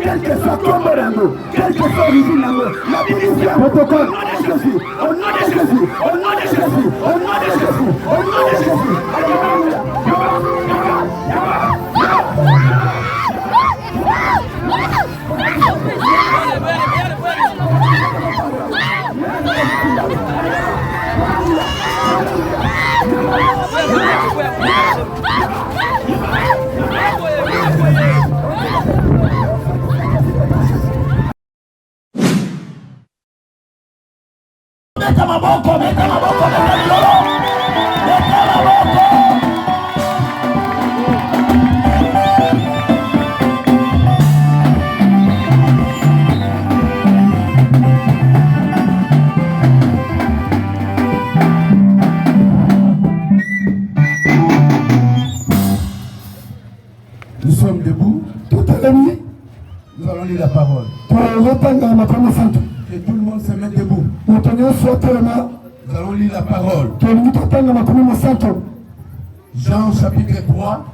quel que soit Combo Rango, quel que soit origine Rango, la punition, protocole, au nom de Jésus, au nom de Jésus, au nom de Jésus, au nom de Jésus, au nom de Jésus. Alléluia. Meta maboko, meta maboko, meta maboko. Nous sommes debout, tout à l'heure, nous allons lire la parole. Que tout le monde se mette debout. Nous allons lire la parole. Jean chapitre 3,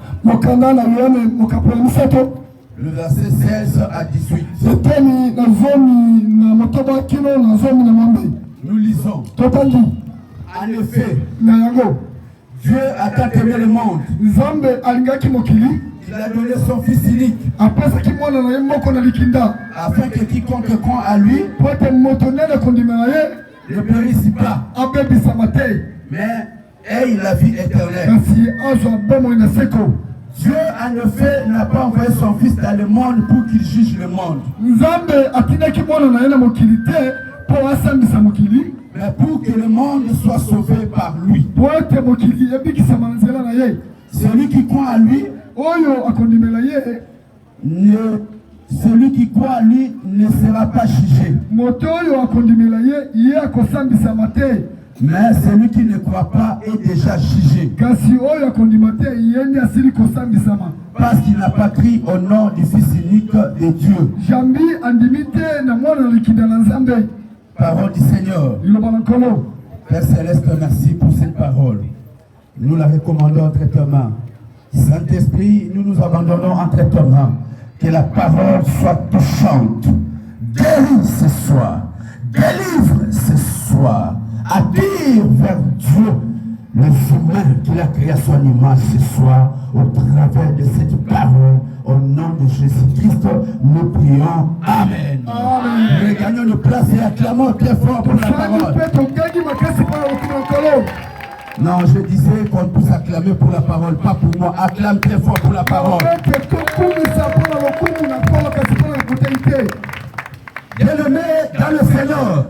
le verset 16 à 18. Nous lisons. En effet, Dieu a tant aimé le monde. Il a donné son Fils unique afin que quiconque croit à lui ne périsse pas, mais ait la vie éternelle. Dieu en effet n'a pas envoyé son Fils dans le monde pour qu'il juge le monde, mais pour que le monde soit sauvé par lui. Celui qui croit à lui, celui qui croit à lui ne sera pas jugé. Mais celui qui ne croit pas est déjà jugé, parce qu'il n'a pas cru au nom du Fils unique de Dieu. Parole du Seigneur. Père Céleste, merci pour cette parole. Nous la recommandons entre tes mains. Saint-Esprit, nous nous abandonnons entre tes mains. Que la parole soit touchante. Guéris ce soir. Délivre ce soir. Attire vers Dieu les humains qu'il a créé à son image ce soir au travers de cette parole. Au nom de Jésus-Christ, nous prions. Amen. Amen. Gagnons nos places et acclamons très fort pour la parole. Non, je disais qu'on puisse acclamer pour la parole, pas pour moi. Acclame très fort pour la parole. Bien-aimés dans le Seigneur,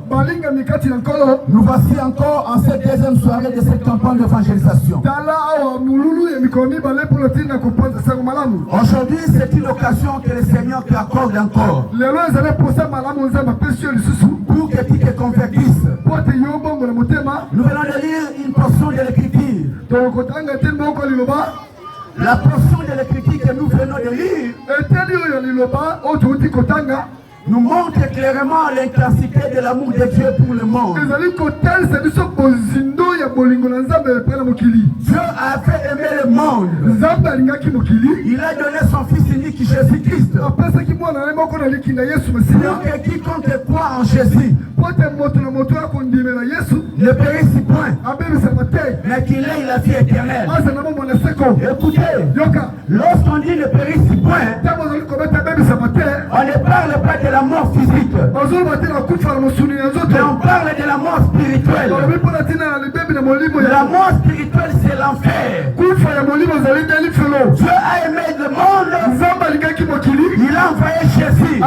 nous voici encore en cette deuxième soirée de cette campagne d'évangélisation. Aujourd'hui, c'est une occasion que le Seigneur te accorde encore pour que tu te convertisses. Nous venons de lire une portion de l'Écriture. La portion de l'Écriture que nous venons de lire nous montre clairement l'intensité de l'amour de Dieu pour le monde. Dieu a fait aimer le monde. Il a donné son Fils unique Jésus-Christ. Pour que quiconque croit en Jésus ne périsse point, mais qu'il ait la vie éternelle. Écoutez, lorsqu'on dit ne périsse point, on ne parle pas de la mort physique, mais on parle de la mort spirituelle. La mort spirituelle, c'est l'enfer. Dieu a aimé le monde. Il a envoyé Jésus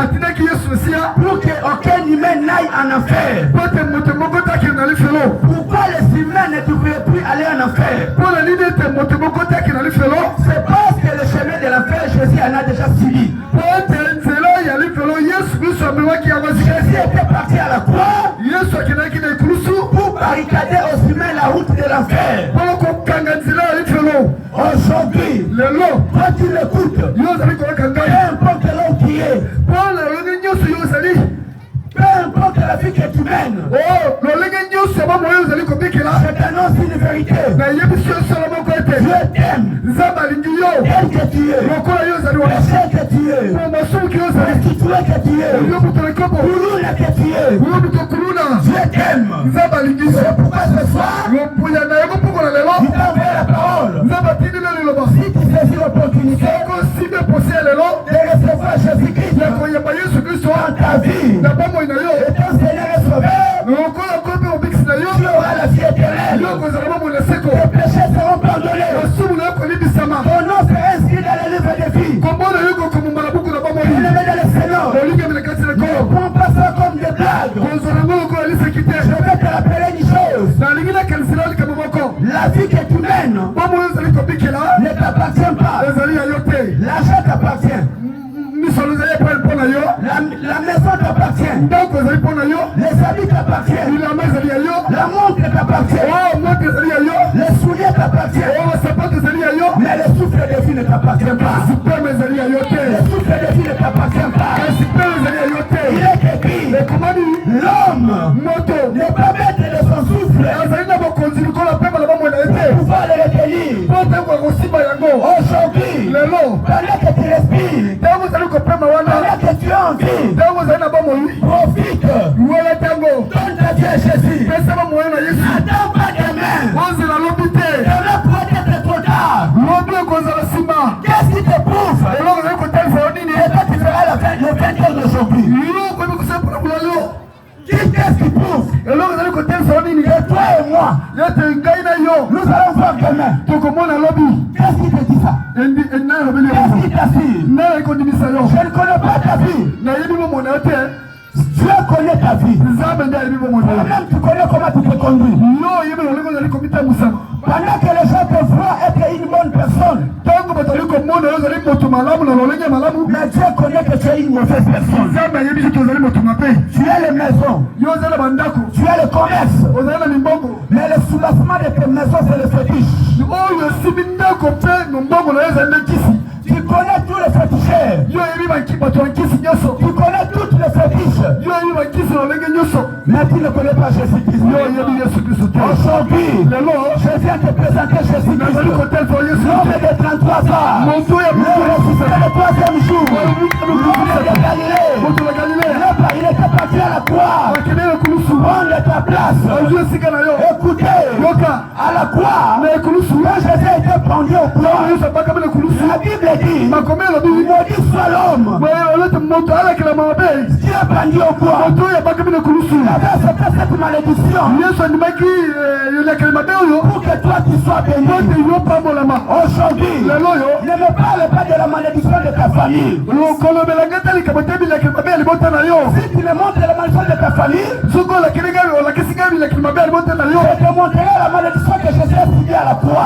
pour qu'aucun humain n'aille en enfer. Pourquoi les humains ne devraient plus aller en enfer? C'est parce que le chemin de l'enfer, Jésus en a déjà suivi. Jésus était parti à la croix pour barricader aux humains la route de l'enfer. Aujourd'hui, quand tu l'écoutes, peu importe là où tu es, peu importe la vie que tu mènes, je t'annonce une vérité. Dieu t'aime tel que tu es, tel que tu es. restitué que tu es, Kuluna que tu es. Dieu t'aime. C'est pourquoi ce soir, il t'a envoyé la parole. Si tu saisis l'opportunité de recevoir Jésus-Christ dans ta vie, et ton Seigneur est sauvé, tu auras la vie éternelle. Tes péchés seront pardonnés. Ton nom sera inscrit dans le livre de vie. Bien-aimé dans le Seigneur, ne prends pas ça comme des blagues. Je vais te rappeler une chose. La vie que tu mènes ne t'appartient pas. L'argent t'appartient. La maison t'appartient. Les habits t'appartiennent. La montre t'appartient. Les souliers t'appartiennent. Mais le souffle de vie ne t'appartient pas. Le souffle de vie ne t'appartient pas. Il est écrit, l'homme ne peut pas mettre de son souffle pour pouvoir le retenir. Aujourd'hui, pendant que tu respires, pendant que tu as envie, profite, donne ta vie à Jésus. N'attends pas demain. Demain pourrait être trop tard. Qu'est-ce qui te prouve? Et toi tu feras le 20 d'aujourd'hui. Qu'est-ce qui prouve? Et toi et moi, nous allons voir demain. Qu'est-ce qui te dit ça? Qu'est-ce qui t'assure? Je ne connais pas ta vie. Dieu connaît ta vie. Toi-même tu connais comment tu te conduis. Pendant que les gens te voient être une bonne personne, mais Dieu connaît que tu es une mauvaise personne. Tu as les maisons, tu as le commerce, mais le soubassement de tes maisons c'est le fétiche. Tu connais tous les féticheurs. Tu connais toutes les fétiches. Mais tu ne connais pas Jésus-Christ. Aujourd'hui, je viens te présenter Jésus-Christ. L'homme de 33 ans. Le ressuscité le troisième jour. L'homme de Galilée. Il était parti à la croix. Prendre ta place. Écoutez. À la croix. Quand Jésus était pendu au croix, la Bible dit, maudit soit l'homme. Dieu a pendu au croix. Il avait accepté cette malédiction pour que toi tu sois béni. Aujourd'hui, ne me parle pas de la malédiction de ta famille. Si tu me montres la malédiction de ta famille, je te montrerai la malédiction que Jésus a subie à la croix.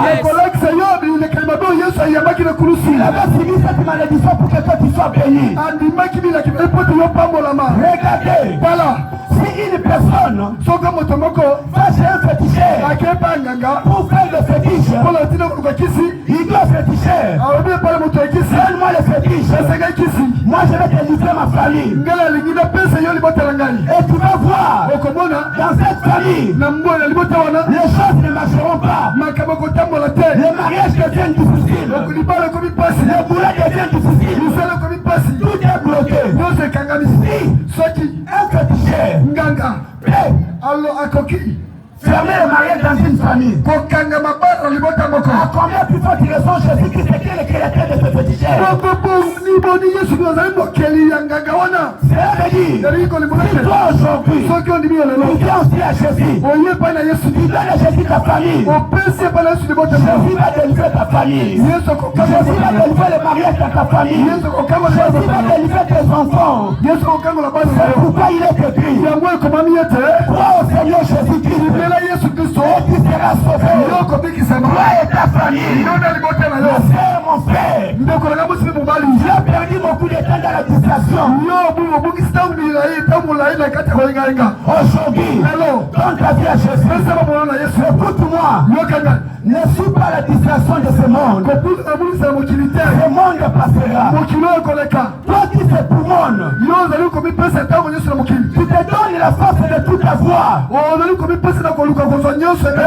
Il avait subi cette malédiction pour que toi tu sois béni. Regardez, voilà. Si une personne va chez un féticheur pour faire le fétiche, il doit féticher. Donne-moi le fétiche. Moi je vais te livrer ma famille. Et tu vas voir, dans cette famille, les choses ne marcheront pas. Le mariage devient difficile. Le boulot devient difficile. Tout est bloqué. Si un féticheur fermer le mariage dans une famille. À combien plus fort tu ressens Jésus-Christ qui est le créateur de ce féticheur? C'est un dit, si toi aujourd'hui, tu viens aussi à Jésus, tu donnes à Jésus ta famille, Jésus va délivrer ta famille, Jésus va délivrer le mariage de ta famille, Jésus va délivrer tes enfants. C'est pourquoi il est écrit, crois au Seigneur Jésus-Christ, et tu seras sauvé. Toi et ta famille. Frère, mon frère, j'ai perdu beaucoup de temps dans la distraction. Aujourd'hui, donne ta vie à Jésus. Écoute-moi, ne suis pas la distraction de ce monde. Ce monde passera. Toi qui te poumonnes, tu te donnes la force de toute ta voix.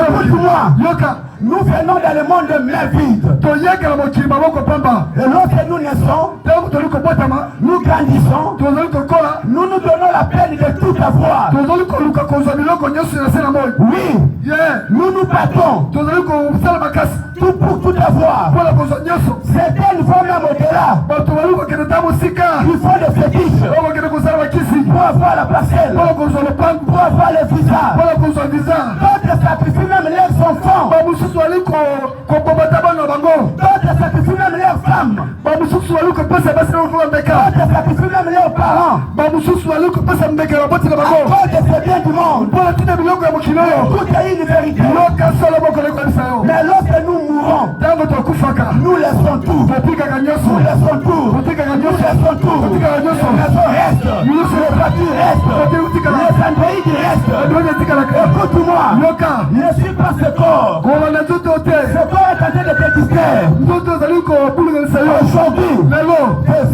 Écoute-moi, ne Nous venons dans le monde de main vide. Et lorsque nous naissons, nous grandissons, nous nous donnons la peine de tout avoir. Oui, nous nous battons tout pour tout avoir. Certaines vont même au-delà. Ils font des fétiches pour avoir la parcelle, pour avoir le visa. D'autres sacrifient même leurs enfants. D'autres sacrifient même leurs femmes. D'autres sacrifient même leurs parents. À cause de ces biens du monde. Tout est une vérité. Mais lorsque nous mourons, nous laissons tout. Nous laissons tout. Les maisons restent. Les voitures restent. Les androïdes restent. Écoute-moi. Je suis pas ce corps. Ce corps est en train de te distraire. Aujourd'hui,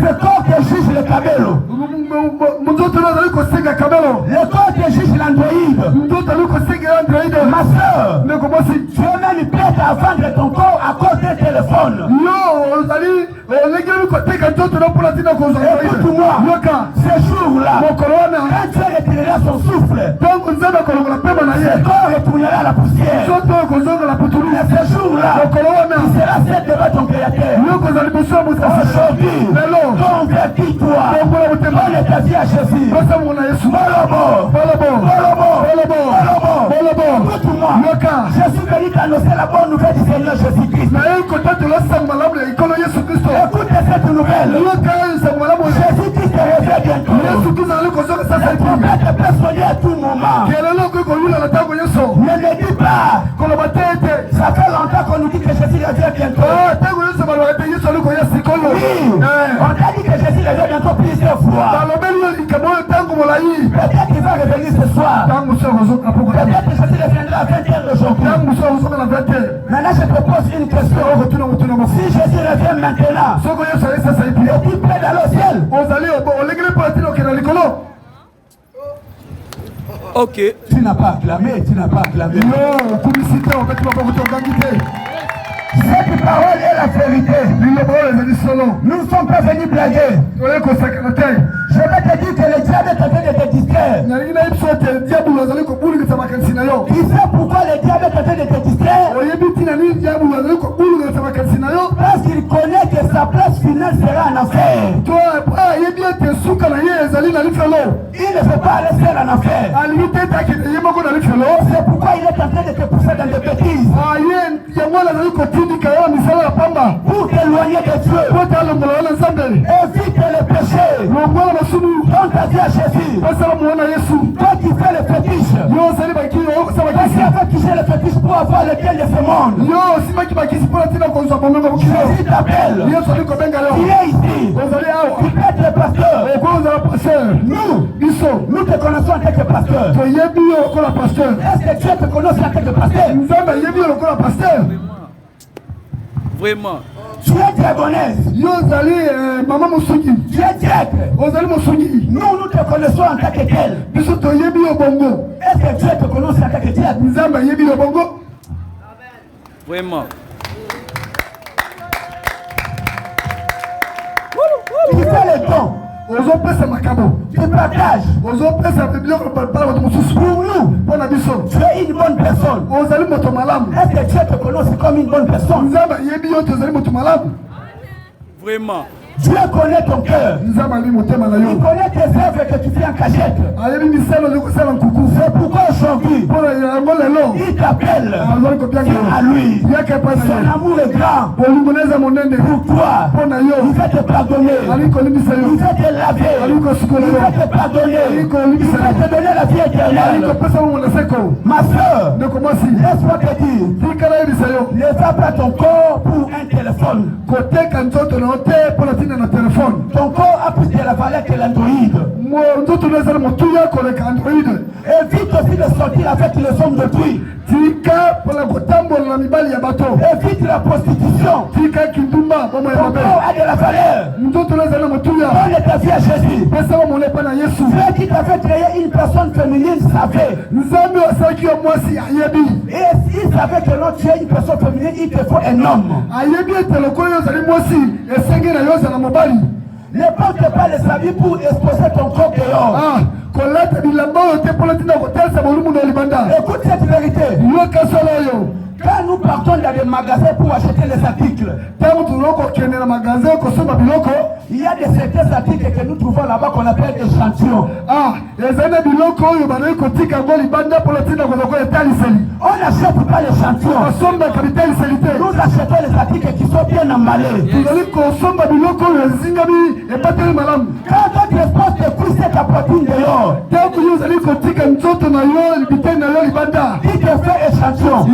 ce corps qui juge le cabello. Le corps qui juge l'androïde. Ma soeur, tu es même prête à vendre ton corps à cause d'un téléphone. Écoute-moi, ce jour-là, quand tu retireras son souffle, ce corps retournera à la poussière. Mais ce jour-là, tu seras seul devant ton Créateur. Aujourd'hui, convertis-toi. Donne ta vie à Jésus. Écoute-moi, je suis venu t'annoncer la bonne nouvelle du Seigneur Jésus-Christ. Écoutez cette nouvelle. Jésus-Christ revient bientôt. Il promet de personner à tout moment. Ne me dis pas. Ça fait longtemps qu'on nous dit que Jésus revient bientôt. Oui, on t'a dit que Jésus revient bientôt plusieurs fois. Peut-être qu'il va revenir ce soir. Peut-être que Jésus reviendra à 20h d'aujourd'hui. Maintenant je te pose une question. Si Jésus revient maintenant, es-tu prêt d'aller au ciel? Ok. Tu n'as pas acclamé, Non, publicité, en fait, tu vas pas vous. Cette parole est la vérité. Nous ne sommes pas venus blaguer. Je vais te dire que le diable est en train de te distraire. Tu sais pourquoi le diable est en train de te distraire? Parce qu'il connaît que sa place finale sera en enfer. Il ne veut pas aller seul en enfer. C'est pourquoi il est en train de te pousser dans des bêtises. Pour t'éloigner de Dieu. Évite le péché. Donne ta vie à Jésus. Toi qui fais le fétiche. Parce qu'il va toucher le fétiche pour avoir le bien de ce monde. Jésus t'appelle. Tu es ici. Tu peux être le pasteur. Nous te connaissons en tant que pasteur. Est-ce que Dieu te connaît en tant que pasteur? Vraiment. Tu es diagonesse. Tu es diacre. Nous te connaissons en tant que tel. Est-ce que Dieu te connaît en tant que diacre? Vraiment. Tu fais le don. Tu partages. Pour nous, tu es une bonne personne. Est-ce que Dieu te connaît comme une bonne personne? Vraiment. Dieu connaît ton cœur. Il connaît tes œuvres que tu fais en cachette. C'est pourquoi aujourd'hui, il t'appelle à lui. Son amour est grand pour toi. Il va te pardonner. Il va te laver. Il va te pardonner. Il va te donner la vie éternelle. Ma soeur, laisse-moi te dire, ne va pas ton corps pour un téléphone. Ton corps a plus de la valeur que l'androïde. Évite aussi de sortir avec les hommes de pluie. Évite la prostitution. Ton corps a de la valeur. Donne ta vie à Jésus. Ceux qui t'avaient créé une personne féminine savaient. Et s'ils savaient que non, tu es une personne féminine, il te faut un homme. Ne porte pas les habits pour exposer ton corps dehors. Écoute cette vérité. Quand nous partons dans des magasins pour acheter les articles, il y a des certains articles que nous trouvons là-bas qu'on appelle échantillons. On n'achète pas l'échantillon. Nous achetons les articles qui sont bien emballés. Quand tu exposes tes couilles, c'est ta poitrine dehors. Il te fait échantillon.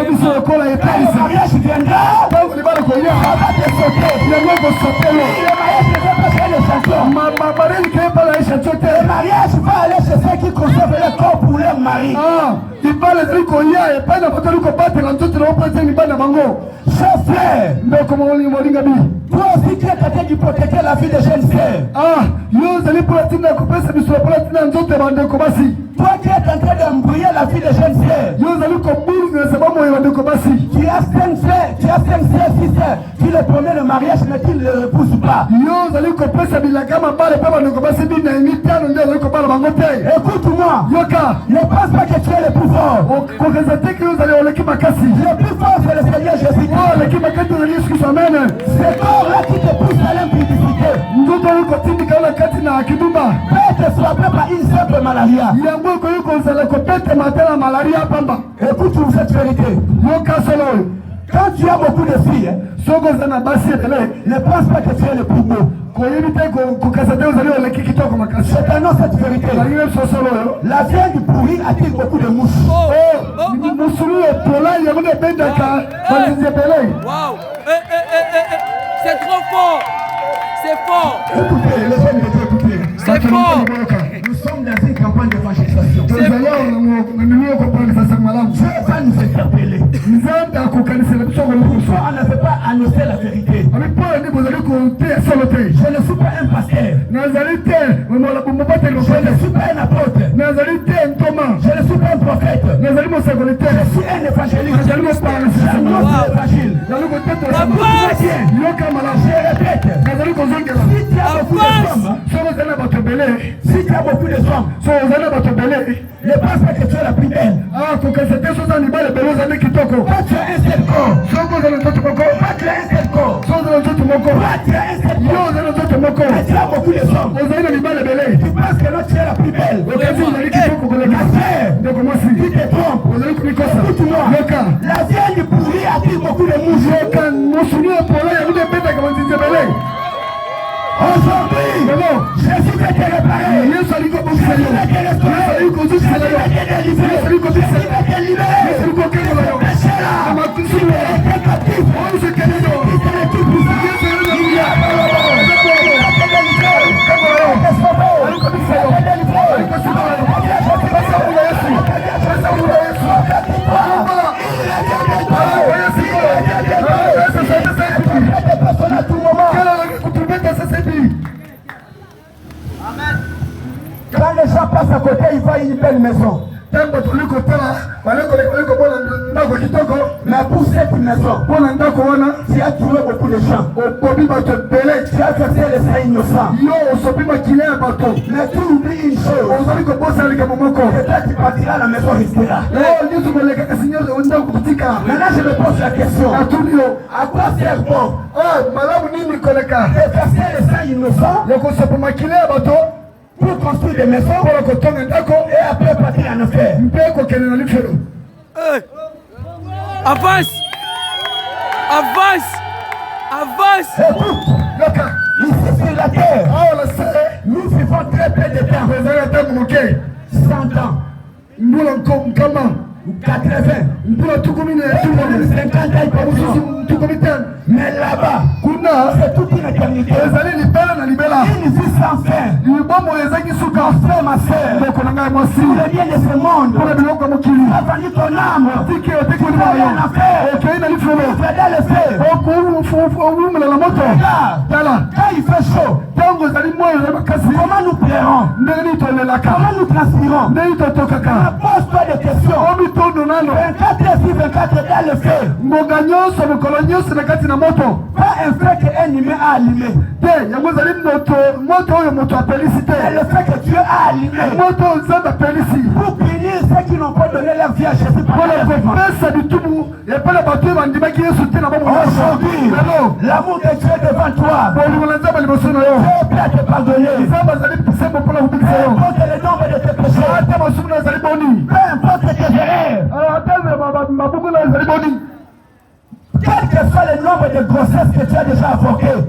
Le mariage viendra, on va te sauter. Le mariage ne va pas faire l'échantillon. Le mariage va aller chez ceux qui conservent le corps pour leur mari. Cher frère, toi aussi tu es traité de protéger la vie des jeunes frères. Toi qui es en train d'embrouiller la vie des jeunes frères. Tu as 5 frères, 6 frères. Tu les promets le mariage mais tu ne les repouses pas. Écoute-moi, ne pense pas que tu es le plus fort. Le plus fort c'est le Seigneur Jésus. C'est corps-là qui te pousse à l'impudicité. Peut te frapper par une simple malaria. Écoute cette vérité. Quand tu as beaucoup de filles, ne pense pas que tu es le plus beau. C'est un autre cette vérité. La viande pourrie attire beaucoup de mouches. Wow. C'est trop fort. C'est fort. Écoutez, les hommes écoutez. C'est fort. Nous sommes dans une campagne d'évangélisation. Dieu va nous interpeller. Pourquoi on ne peut pas annoncer la vérité? Je ne suis pas un pasteur. Je ne suis pas un apôtre. Je ne suis pas un prophète. Je suis un évangéliste. J'annonce l'évangile. Je répète. Si tu as beaucoup de femmes, ne pense pas que tu es la plus belle. Quand tu as un seul corps, tu as beaucoup de femmes. Tu penses que l'autre tu es la plus belle. Tu te trompes. Écoute-moi, la viande pourrie attire beaucoup de mouches. Aujourd'hui, Jésus va te réparer. Jésus va te restaurer. Jésus va te délivrer. Jésus va te libérer. Si tu es captif, si tu es tout puissant, il y a à tout moment. Quand les gens passent à côté, ils voient une belle maison. Mais pour cette maison, tu as tué beaucoup de gens. Tu as versé les saints innocents. Mais tu oublies une chose. Peut-être tu partiras à la maison restera. Maintenant je me pose la question. À quoi sert bon de verser les saints innocents pour construire des maisons et après partir en enfer? Avance. Écoute, ici sur la terre, nous vivons très peu de temps. 100 ans, 80, 50 ans, mais là-bas, c'est toute une éternité. Une vie sans fin. Ma frère, ma soeur, le bien de ce monde. Afin ton âme. Tu as rien à faire. Tu as le feu. Regarde. Quand il fait chaud, comment nous plairons? Comment nous transpirons? Pose-toi des questions. 24 sur 24 dans le feu. Pas un feu qu'un humain a allumé. C'est le fait que Dieu a allumé pour punir ceux qui n'ont pas donné leur vie à Jésus. Aujourd'hui, l'amour de Dieu est devant toi. Dieu est prêt à te pardonner. Peu importe le nombre de tes péchés. Peu importe tes erreurs. Quel que soit le nombre de grossesses que tu as déjà avortées.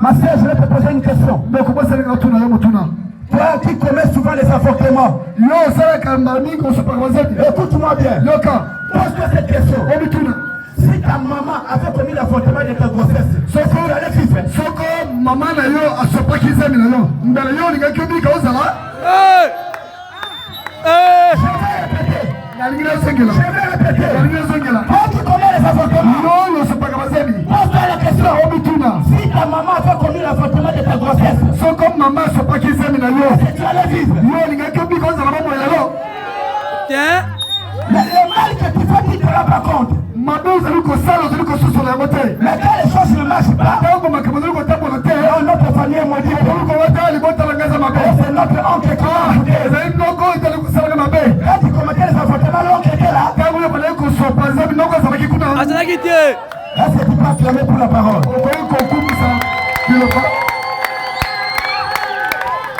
Ma soeur, je vais te poser une question. Toi qui commets souvent les avortements, écoute-moi bien. Pose-toi cette question. Si ta maman avait commis l'avortement de ta grossesse, ce que tu allais vivre. Je vais répéter. Quand tu commets les avortements, pose-toi la question. Si ta maman avait commis l'avortement de ta grossesse, ce que tu allais vivre. Mais le mal que tu fais, tu ne te rends pas compte. Mais quand les choses ne marchent pas, notre famille est maudite. C'est notre oncle qui a ajouté. Quand tu commettais les avortements, l'oncle était là. Est-ce que tu peux acclamer pour la parole?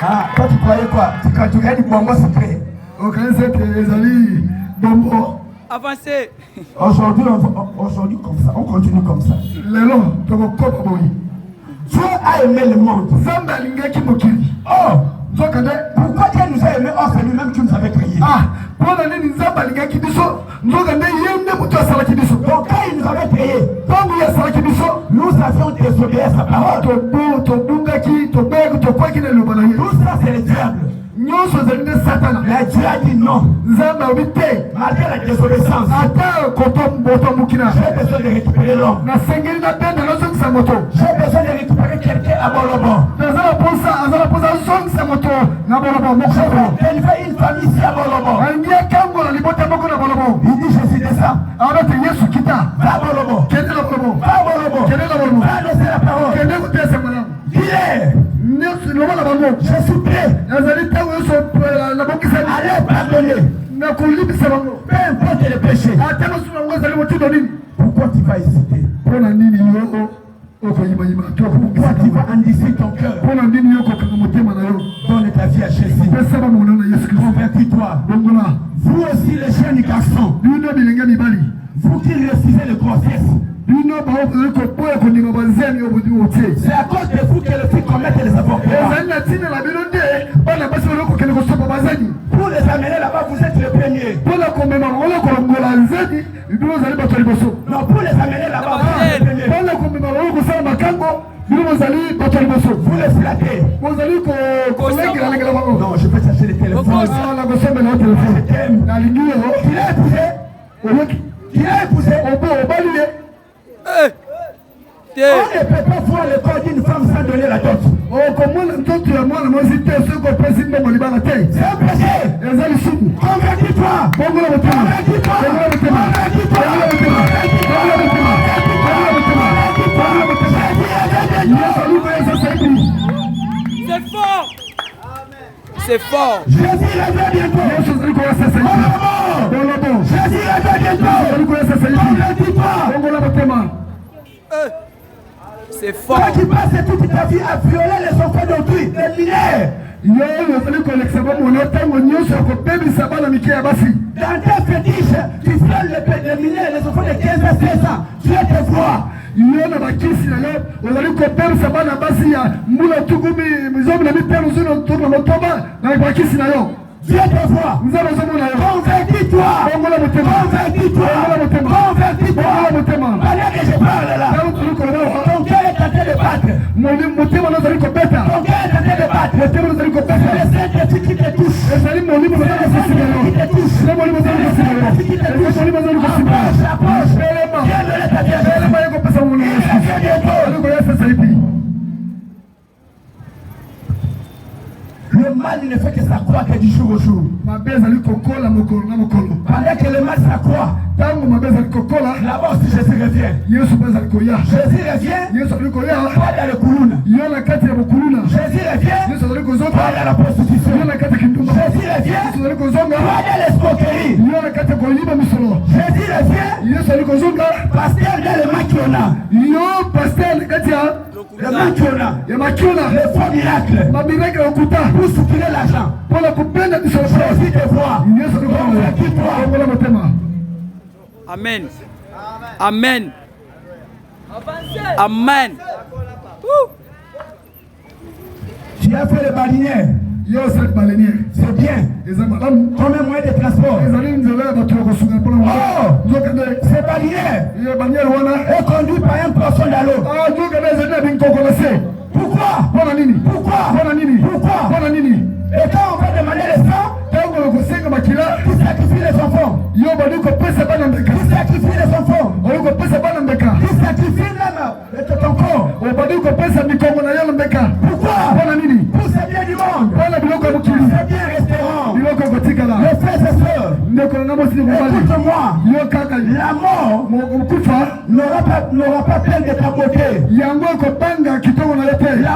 Ah, toi tu croyais quoi? Quand tu regardes du bonbon secret. Avancez. Aujourd'hui comme ça, on continue comme ça. Dieu a aimé le monde. Oh, pourquoi Dieu nous a aimés? Oh, c'est lui-même qui nous avait créés. Donc quand il nous avait créés, nous avions désobéi à sa parole. Tout ça c'est le diable. Mais Dieu a dit non. Malgré la désobéissance, j'ai besoin de récupérer l'homme. J'ai besoin de récupérer quelqu'un à Bolobo. J'ai élevé une famille ici à Bolobo. Il dit je suis descend. Va à Bolobo. Va à Bolobo. Va annoncer la parole. Je suis prêt. Allez pardonner. Peu importe le péché. Pourquoi tu vas hésiter? Pourquoi tu vas endisser ton cœur? Donne ta vie à Jésus. Convertis-toi. Vous aussi les jeunes garçons, vous qui refusez le grossesse, c'est à cause de vous que les filles commettent les avortements. Pour les amener là-bas, vous êtes les premiers. Non, pour les amener là-bas, vous êtes les premiers. Vous les flattez. Non, je vais chercher le téléphone. Je t'aime. Qui l'a épousé? Qui l'a épousé? On ne peut pas voir le corps d'une femme sans donner la dot. C'est un péché. Convertis-toi. C'est fort. C'est fort. Jésus revient bientôt. Jésus revient bientôt. C'est fort. Toi qui passes toute ta vie à violer les enfants d'autrui, les mineurs. Dans tes fétiches, tu violes les mineurs, les enfants de 15 à 16 ans. Dieu te voit. Dieu te voit. Convertis-toi. Pendant que je parle là, ton cœur est en train de battre. Ton cœur est en train de battre. mal ne fait que s'accroître du jour au jour. Pendant que le mal s'accroît, là-bas aussi Jésus revient. Jésus revient. Pas dans le koulouna. Jésus revient. Pas dans la prostitution. Jésus revient. Pas dans l'escroquerie. Jésus revient. Pasteur dans le maquiona. Le maquiona. Le faux miracle. Pour soutenir l'argent. Jésus te voit. Amen. Amen. Amen. Tu as fait le balinière. C'est bien. Combien moyen de transport? Oh, c'est balinière. Est conduit par un poisson dans l'eau. Pourquoi? Et quand on va demander le sang, qui sacrifie les enfants? Qui sacrifie les enfants? Qui sacrifie même ton corps? Pourquoi? Pour ce bien du monde. Pour ce bien restaurant. Les frères et sœurs, écoute-moi. La mort n'aura pas plein de ta beauté. La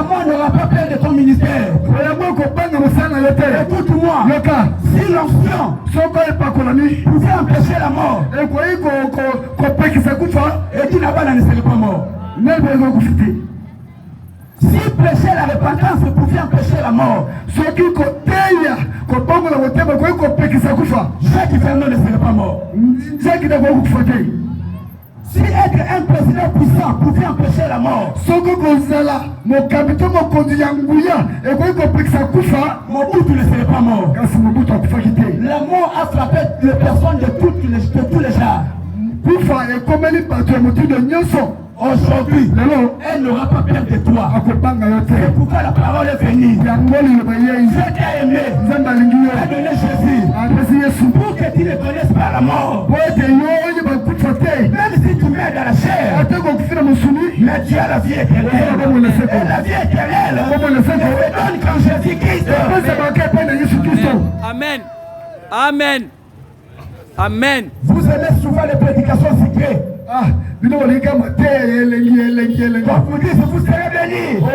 mort n'aura pas plein de ton ministère. Écoute-moi. Si l'onction pouvait empêcher la mort, et qui n'a pas ne serait pas mort. Si prêcher la repentance pouvait empêcher la mort, Jacques Fernand ne serait pas mort. Si être un président puissant pouvait empêcher la mort, Mobutu ne serait pas mort. La mort a frappé les personnes de tous les genres. Aujourd'hui, elle n'aura pas peur de toi. C'est pourquoi la parole est venue. Dieu t'a aimé. A donné Jésus. Pour que tu ne connaisses pas la mort. Même si tu mets dans la chair, mais tu as la vie éternelle. Et la vie éternelle, je te donne quand Jésus-Christ. Amen. Amen. Amen. Vous aimez souvent les prédications secrètes. Vous dites, vous serez bénis. Vous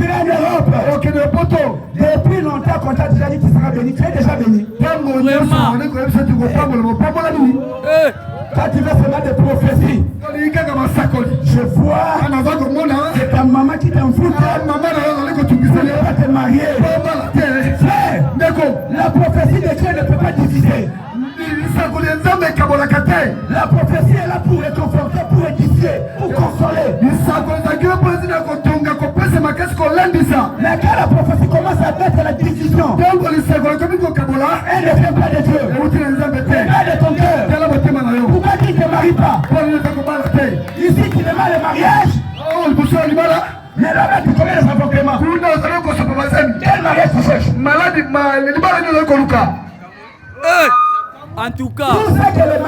serez en Europe. Depuis longtemps, quand tu as déjà dit que tu seras béni, tu es déjà béni. Quand tu veux seulement des prophéties, je vois c'est ta maman qui t'envoûte. Tu ne peux pas te marier. Frère, la prophétie de Dieu ne peut pas diviser. La prophétie est là pour réconforter, pour édifier, pour consoler. Mais quand la prophétie commence à mettre la division, elle ne vient pas de Dieu. Elle vient de ton cœur. Pourquoi tu ne te maries pas? Ici tu demandes le mariage. Mais là-bas tu connais les avocats. Quel mariage tu cherches? En tout cas, tout ce que les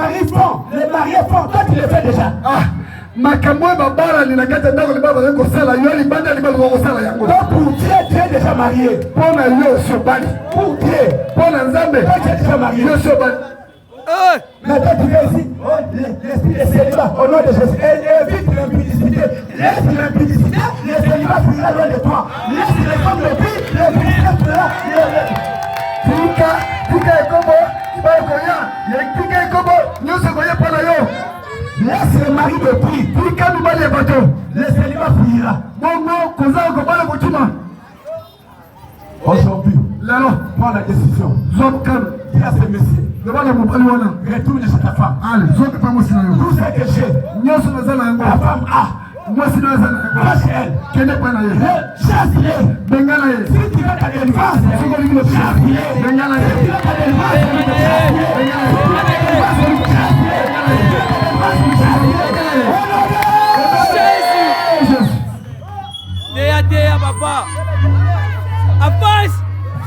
mariés font, toi tu le fais déjà. Donc pour Dieu, tu es déjà marié. Pour Dieu, toi tu es déjà marié. Maintenant tu viens ici, l'esprit de célibat, au nom de Jésus, évite l'impudicité. Laisse l'impudicité, le célibat fuira loin de toi. Laisse les femmes le prix, l'impudicité fuira. Laisse le mari de prix. Le célibat fuira. Aujourd'hui, prends la décision. Dis à ce monsieur, retourne chez ta femme. Tout ce que j'ai, la femme a. Moi si nous elle. Chasse-les. Si tu veux ta délivrance, chasse-les. Déa, papa. Avance.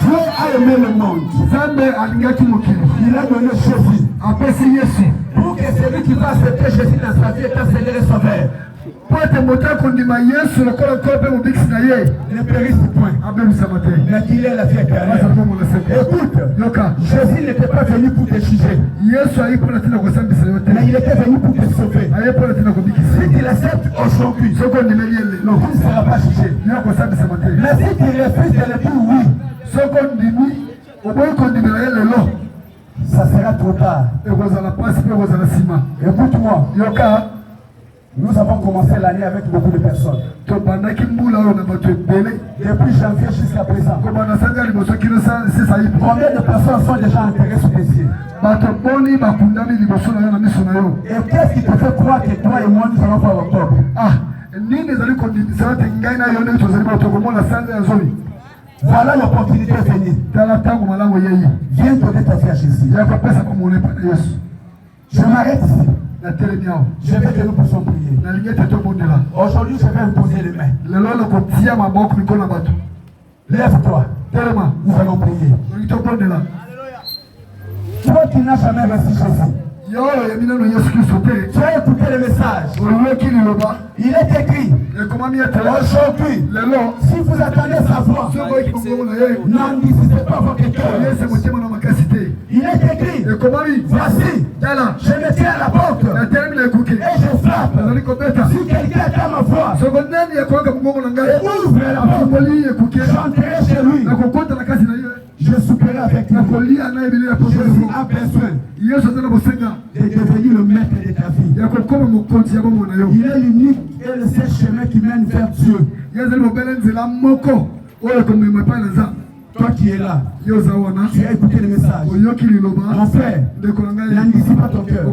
Dieu a aimé le monde. Il a donné Jésus. Pour que celui qui va accepter Jésus dans sa vie est un Seigneur et Sauveur. Ne périsse point. Mais qu'il ait la vie éternelle. Écoute, Jésus n'était pas venu pour te juger. Mais il était venu pour te sauver. Si tu l'acceptes aujourd'hui, tu ne seras pas jugé. Mais si tu refuses de le dire oui, ça sera trop tard. Écoute-moi, nous avons commencé l'année avec beaucoup de personnes. Depuis janvier jusqu'à présent. Combien de personnes sont déjà enterrées sous tes yeux? Et qu'est-ce qui te fait croire que toi et moi nous allons faire l'octobre? Voilà l'opportunité venue. Viens donner ta vie à Jésus. Je m'arrête ici. Je vais que nous puissions prier. Aujourd'hui, je vais imposer les mains. Lève-toi. Nous allons prier. Toi qui n'as jamais reçu Jésus, tu as écouté le message. Il est écrit aujourd'hui, si vous attendez sa voix, n'endiscutez pas votre cœur. Il est écrit, voici, je me tiens à la porte et je frappe. Si quelqu'un attend ma voix et ouvre la porte, j'entrerai chez lui. Je souperai avec lui. Jésus a besoin de devenir le maître de ta vie. Il est l'unique et le seul chemin qui mène vers Dieu. Toi qui es là, tu as écouté le message. Mon frère, n'anticipe pas ton cœur.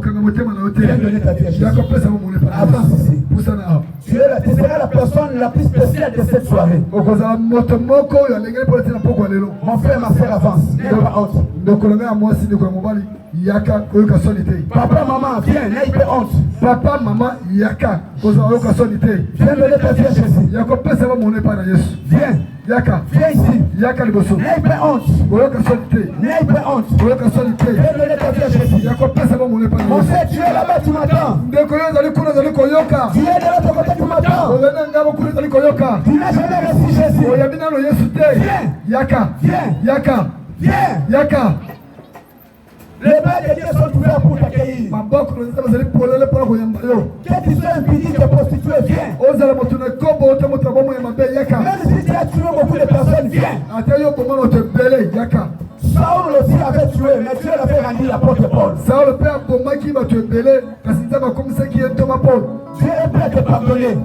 Viens donner ta vie à Jésus. Avance ici. Tu seras la personne la plus spéciale de cette soirée. Mon frère, ma soeur, avance. N'aie pas honte. Papa, maman, viens, n'aie pas honte. Papa, maman, viens donner ta vie à Jésus. Viens. Viens ici. N'aie pas honte. N'aie pas honte. Viens donner ta vie à Jésus. Mon frère, tu es là-bas, tu m'attends. Tu es de l'autre côté, tu m'attends. Tu n'as jamais reçu Jésus. Viens. Les bras de Dieu sont ouverts pour t'accueillir. Que tu sois impédique de prostituer, viens. Même si tu as tué beaucoup de personnes, viens. Saul aussi avait tué, mais Dieu l'avait rendu la porte de Paul. Dieu est prêt à te pardonner.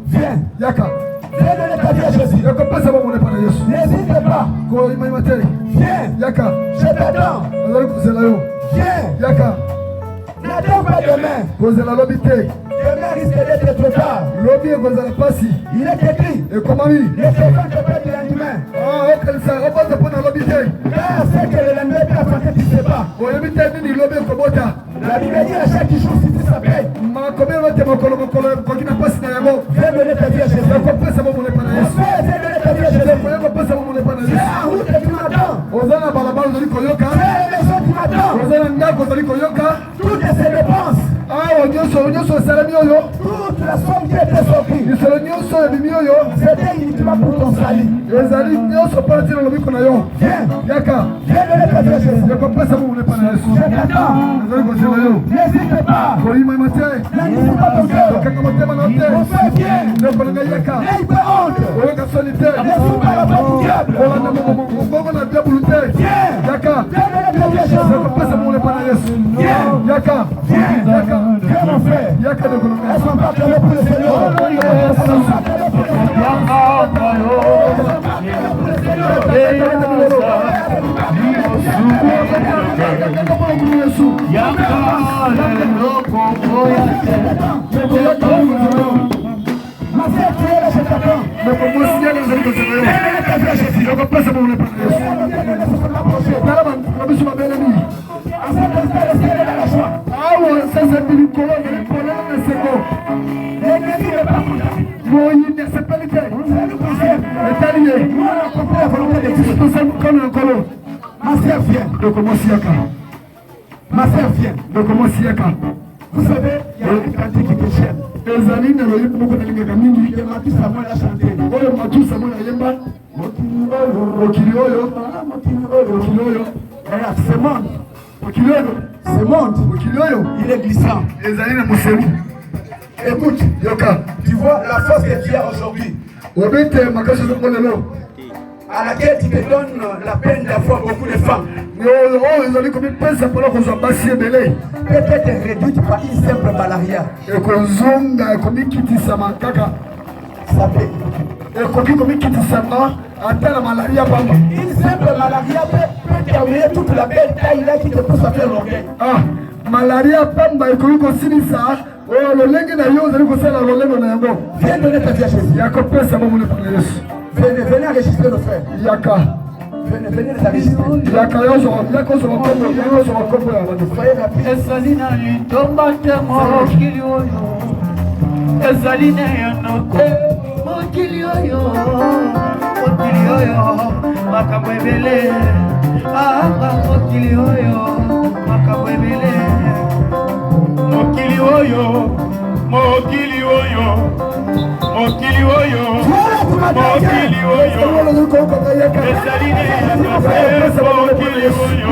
Viens. Viens donner ta vie à Jésus. N'hésite pas. Viens. Je t'attends. Viens. N'attends pas demain. Demain risque d'être trop tard. Il est écrit. Les personnes te prennent le lendemain. Car c'est que le lendemain est afin que tu ne sais pas. La Bible dit à chaque jour si tu s'appelles. Viens donner ta vie à Jésus. Viens donner ta vie à Jésus. Viens en route et tu m'attends. Viens à la maison, tu m'attends. Toutes ces dépenses. Toute la somme qui était sortie, c'était uniquement pour ton salut. Viens donner ta vie à Jésus. Je t'attends. N'hésite pas. N'hésite pas ton cœur. Mon frère, viens. N'aie pas honte. Ne suis pas la voix du diable. Viens. Viens donner ta vie à Jésus. Viens. Viens mon frère. Est-ce qu'on va acclamer pour le Seigneur? Ma sœur, tu es là, je t'attends. Ma sœur vient. Vous savez, il y a Ezaline le yimba beaucoup na mingi que Mathieu Samuel a chanté. oyo Mathieu Samuel ayemba mokili oyo C'est monde. mokili oyo C'est monde. mokili oyo Il est glissant. ezali na moselu. Écoute, Yoka tu vois la force que tu as aujourd'hui, obete makasi ezongo lelo à laquelle tu te donnes la peine d'avoir beaucoup de femmes, oyo ezali komipesa mpona kozwa basi ebele peut être réduite par une simple malaria. ekozonga ekomikitisama kaka Ça peut. ekoki komikitisama ata na malaria pamba. Une simple malaria peut terminer toute la belle taille là qui te pousse à faire l'orgueil. Malaria pamba ekoki kosilisa oyo lolenge na yo ozali kosala lolenge na yango. Viens donner ta vie à Jésus. yakopesa bomone mpona yesu. Venez enregistrer nos frères. yaka Venez les enregistrer. yaka yozwa kombo ya bando. Soyez rapides. ezali na litomba te mokili oyo ezali na yono te mokili oyo makambo ebele anga mokili oyo makambo ebele mokili oyo mokili oyo mokili oyo mokili oyo ezali na mokili oyo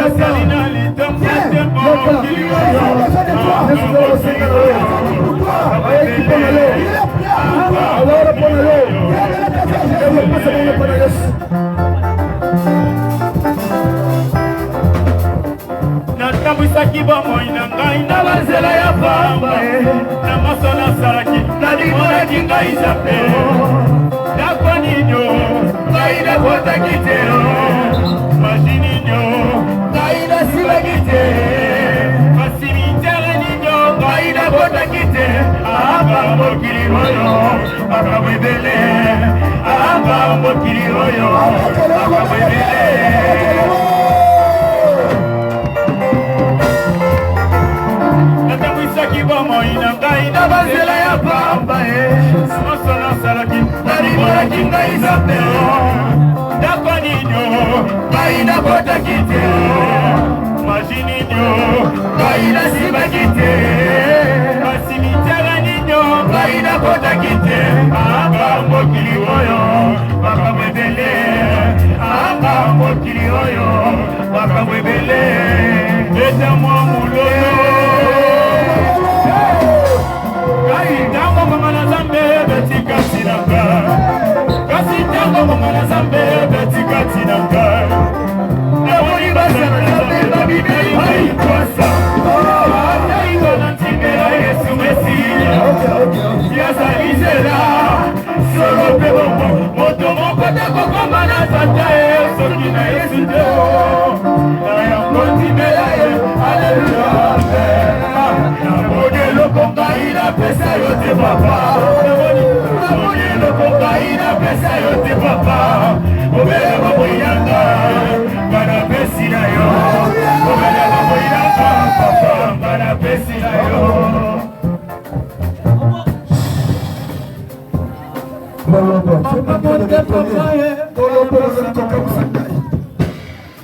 ezali na litomba te mokili natambwisaki bomoi na ngai na banzela ya pamba na maso nasalaki nalimonaki ngai zape ndako ninyo ngai nakotaki te masi ninyo ngai nasilaki te masimitere ninyo ngai nakotaki te anga mokili oyo makambo ebele anga mokili oyo makambo ebele natambwisaki bomoi na ngai na banzela ya pamba moso nasalaki nalimonaki ngai zape ndako ninyo ngai nakotaki te masi ninyo ngai nasimaki te basimitere ninyo ngai nakotaki te anga mokili oyo makambo ebele anga mokili oyo makambo ebele eza mwa mulolo kasi ntango mama na Nzambe betikati na ngai kasi ntango mama na Nzambe betikati na ngai namoni basa na Nzambe babibeli maikwasa ataingo na ntimela Yesu Mesiya yazali nzela solo mpe bongo moto moko takokoma na tata ye soki na Yesu te na yango ntimela ye aleluya namoni eloko ngai napesa yo te papa namoni eloko ngai napesa yo te papa obele bomoi na ngai nga napesi na yo obele bomoi na ngai papa nga napesi na yo.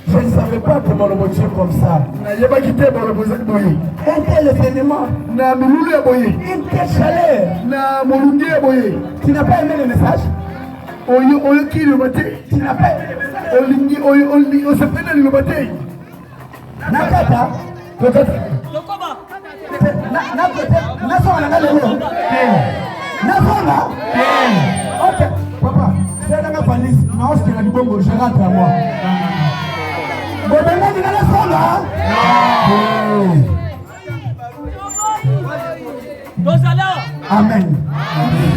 Je ne savais pas comment le motiver comme ça. Un tel événement, une telle chaleur. Tu n'as pas aimé le message? Tu n'as pas aimé le message? Nakata. Ok, papa, c'est dans la valise. Non, je te dis bon, je rentre à moi. Amen.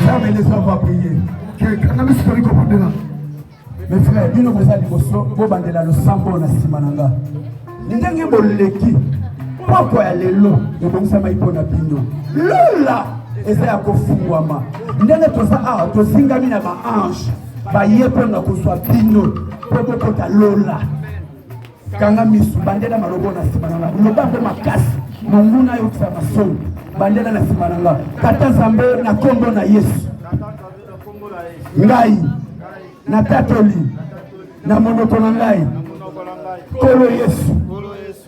Fermez les yeux, on va prier. Mes frères, nous nous faisons des motions. Vous bandez là le sambo na simananga. Ndenge boleki. Pourquoi elle est là? Et donc ça m'a dit qu'on a pignon. Lola. Et c'est à kofungwama. Ndenge toza a tozinga mina ba ange. Ba yepe na kozwa pignon. Pour kota lola. Kanga misu bandela malobo na simananga. Lobambe makasi. Monguna yo kisa masoni. Bandela na simananga. Kata Nzambe na kombo na Yesu. Ngai na tatoli na monoko na ngai kolo Yesu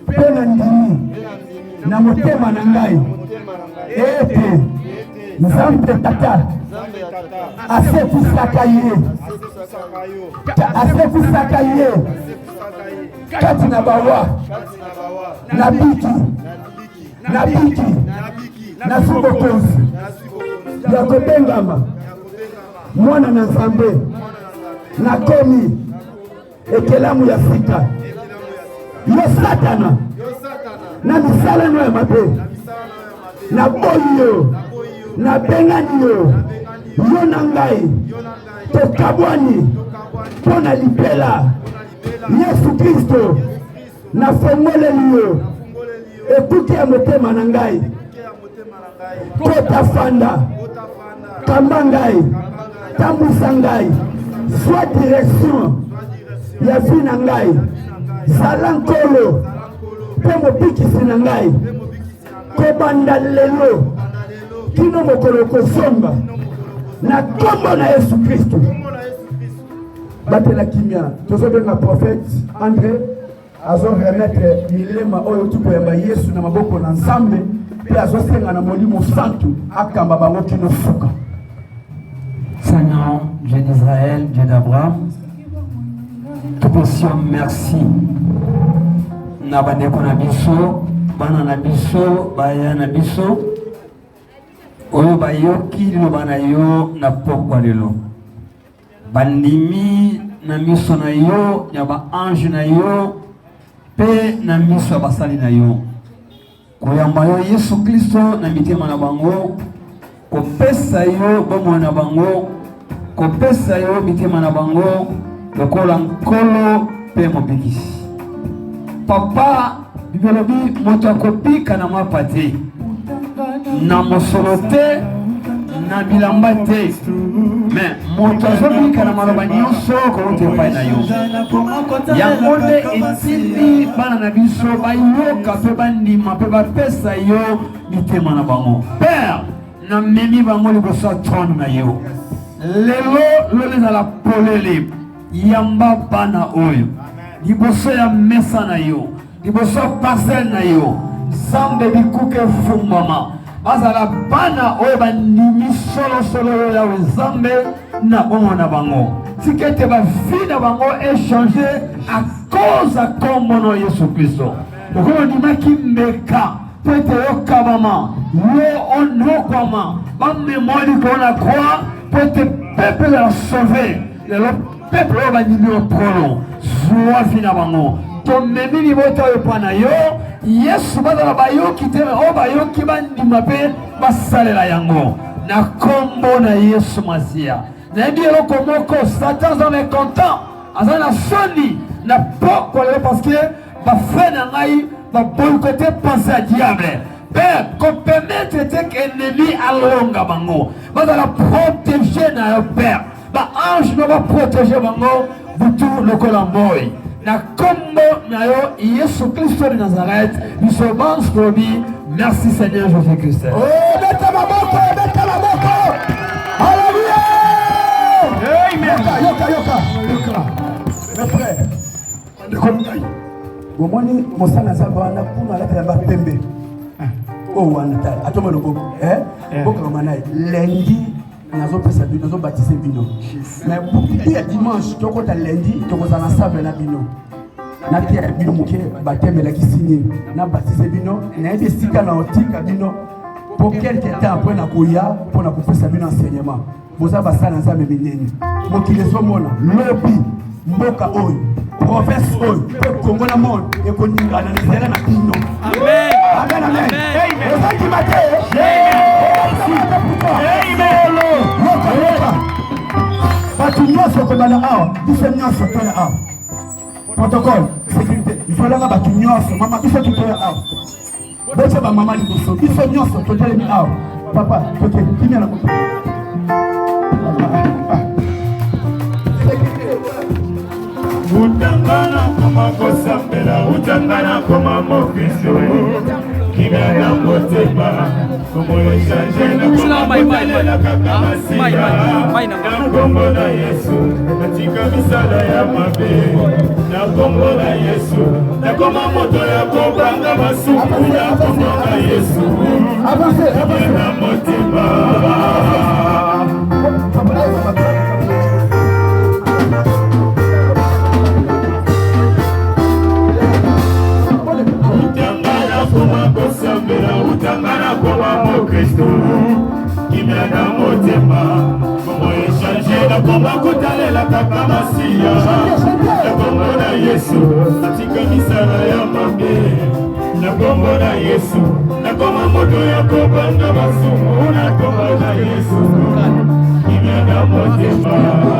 pe na ndimi na motema na ngai ete Nzambe tata asekusaka ye kati na bawa na biki na subokozi ya kobengama mwana na Nzambe nakomi ekelamu ya sika yo satana na misala no ya mabe na boyi yo na bengani yo na ngai tokabwani pona lipela Yesu Kristo na fongoleli yo ekuti ya motema na ngai kotafanda kamba ngai tambusa ngai soit direction ya vi na ngai zala nkolo mpe mobikisi na ngai kobanda lelo kino mokolo kosomba na kombo na Yesu Kristo. Batela kimia tozobenga prophète André azo remettre milema oyo tuko ya Yesu na maboko na Nzambe pe azo senga na molimo santu akamba bango kino fuka. Seigneur, Dieu d'Israël, Dieu d'Abraham, tout puissant, merci. Nabande kona biso, bana na biso, baya na biso. Oyo bayoki lilo bana yo na pokwa lelo. Bandimi na miso na yo, nyaba ange na yo, pe na miso basali na yo. Koyamba yo Yesu Kristo na mitema na bango, kopesa yo bomo na bango, kopesa yo mitema na bango, lokola nkolo pe mobikisi. Papa, bibelobi moto akopika na mapate, na mosolote, na bilambate, mais moto azopika na maloba nyonso kote pai na yo. Yangonde etindi bana na biso bayoka pe bandima pe bapesa yo mitema na bango. Père, na memi bango liboso trône na yo. Lelo loleza la polele yamba bana oyo. Liboso ya mesa na yo, liboso parcelle na yo. Zambe bikuke fumbama. Bazala bana oyo bandimi solo ya Nzambe na bongo na bango. Sikete ba vie na bango échanger à cause à kombono Yesu Kristo. Okolo dimaki meka pete yokabama wo onokwama ba mémoire ko na croix pete peuple la sauver le peuple oyo bandimi okolo joie fina bango. Tomemi libota oyo pana yo Yesu bazala bayoki te o bayoki bandima pe basalela yango na kombo na Yesu Masia. Na ndi eloko moko Satan est mécontent azana soni na poko le parce que ba frère na ngai ba boycotté penser à diable. Père, qu'on permette que ennemi alonga bango. Bazala protéger na yo père. Ba ange no ba protéger bango butu lokola moy. Na kombo na yo Yesu Kristo de Nazareth, nous sommes promis. Merci Seigneur Jésus-Christ. Oh, beta maboko. Alléluia. Amen. Yoka. Mes frères, de kongai. Bomoni mosana zabana kuna la ba pembe. Oh wana tai. Atoma loko. Boka manai. Lundi nazo pesa bino, nazo baptiser bino. Mais pour ya dimanche, toko ta lundi, toko za ensemble na bino. Na kia bino muke bateme la kisigné. Na baptiser bino, na ebe sika na otika bino. Pour quelque temps après na koya, pour na kopesa bino enseignement. Boza basala nzambe binene. Mokilezo mona, lobi, mboka oyo, province oyo, pe Congo na monde, e koninga na nzela na bino. Amen. Amen. Ozaki mate. Yoka. Batu nyonso kobala awa, biso nyonso toya awa. Protocole, sécurité, il faut là batu nyonso, mama biso toya awa. Bote ba mama liboso, biso nyonso totelemi awa. Papa, toke kimia na koto. Utangana koma kosambela, utangana koma mokristo. Kimia na motema, komo change na koma na kakamasika. Na kombo na Yesu, katika misala ya mabe. Na kombo na Yesu, na koma moto ya kobanga masuku. Na kombo na Yesu, kimia na motema. Kristo kimia na motema Komo echange na koma kotalela kaka masiya Na kombo na Yesu natika misala ya mabe Na kombo na Yesu na koma moto ya kobanga basumu Na kombo na Yesu kimia na motema